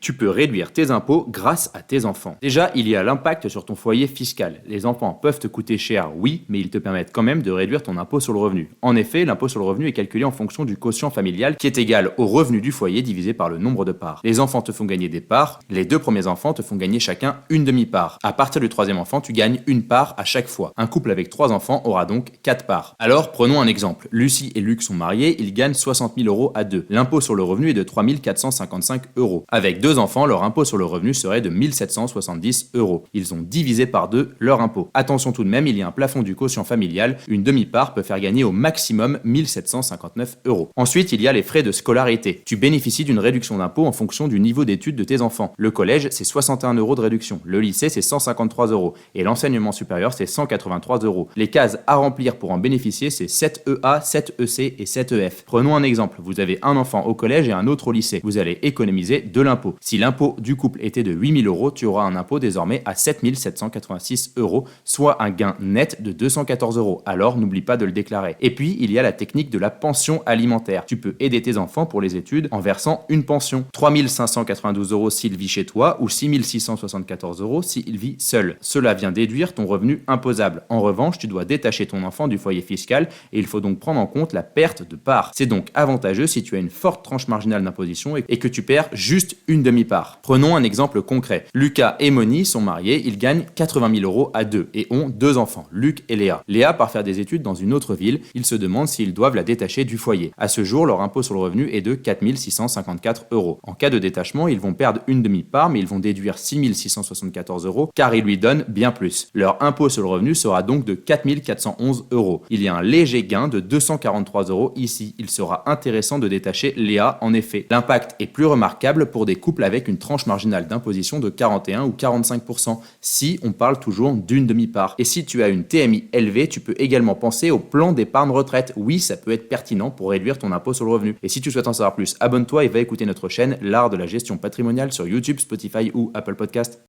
Tu peux réduire tes impôts grâce à tes enfants. Déjà, il y a l'impact sur ton foyer fiscal. Les enfants peuvent te coûter cher, oui, mais ils te permettent quand même de réduire ton impôt sur le revenu. En effet, l'impôt sur le revenu est calculé en fonction du quotient familial qui est égal au revenu du foyer divisé par le nombre de parts. Les enfants te font gagner des parts, les 2 premiers enfants te font gagner chacun une demi-part. À partir du 3e enfant, tu gagnes une part à chaque fois. Un couple avec 3 enfants aura donc 4 parts. Alors, prenons un exemple. Lucie et Luc sont mariés, ils gagnent 60 000 euros à deux. L'impôt sur le revenu est de 3 455 euros. Avec 2 enfants, leur impôt sur le revenu serait de 1 770 euros. Ils ont divisé par 2 leur impôt. Attention tout de même, il y a un plafond du quotient familial. Une demi-part peut faire gagner au maximum 1 759 euros. Ensuite, il y a les frais de scolarité. Tu bénéficies d'une réduction d'impôt en fonction du niveau d'études de tes enfants. Le collège, c'est 61 euros de réduction. Le lycée, c'est 153 euros. Et l'enseignement supérieur, c'est 183 euros. Les cases à remplir pour en bénéficier, c'est 7EA, 7EC et 7EF. Prenons un exemple. Vous avez un enfant au collège et un autre au lycée. Vous allez économiser de l'impôt. Si l'impôt du couple était de 8 000 euros, tu auras un impôt désormais à 7 786 euros, soit un gain net de 214 euros. Alors, n'oublie pas de le déclarer. Et puis, il y a la technique de la pension alimentaire. Tu peux aider tes enfants pour les études en versant une pension. 3 592 euros s'il vit chez toi ou 6 674 euros s'il vit seul. Cela vient déduire ton revenu imposable. En revanche, tu dois détacher ton enfant du foyer fiscal et il faut donc prendre en compte la perte de part. C'est donc avantageux si tu as une forte tranche marginale d'imposition et que tu perds juste une demi-part. Prenons un exemple concret. Lucas et Moni sont mariés, ils gagnent 80 000 euros à deux et ont 2 enfants, Luc et Léa. Léa part faire des études dans une autre ville, ils se demandent s'ils doivent la détacher du foyer. À ce jour, leur impôt sur le revenu est de 4 654 euros. En cas de détachement, ils vont perdre une demi-part, mais ils vont déduire 6 674 euros car ils lui donnent bien plus. Leur impôt sur le revenu sera donc de 4 411 euros. Il y a un léger gain de 243 euros ici. Il sera intéressant de détacher Léa en effet. L'impact est plus remarquable pour des couples avec une tranche marginale d'imposition de 41 ou 45%, si on parle toujours d'une demi-part. Et si tu as une TMI élevée, tu peux également penser au plan d'épargne retraite. Oui, ça peut être pertinent pour réduire ton impôt sur le revenu. Et si tu souhaites en savoir plus, abonne-toi et va écouter notre chaîne L'Art de la gestion patrimoniale sur YouTube, Spotify ou Apple Podcast.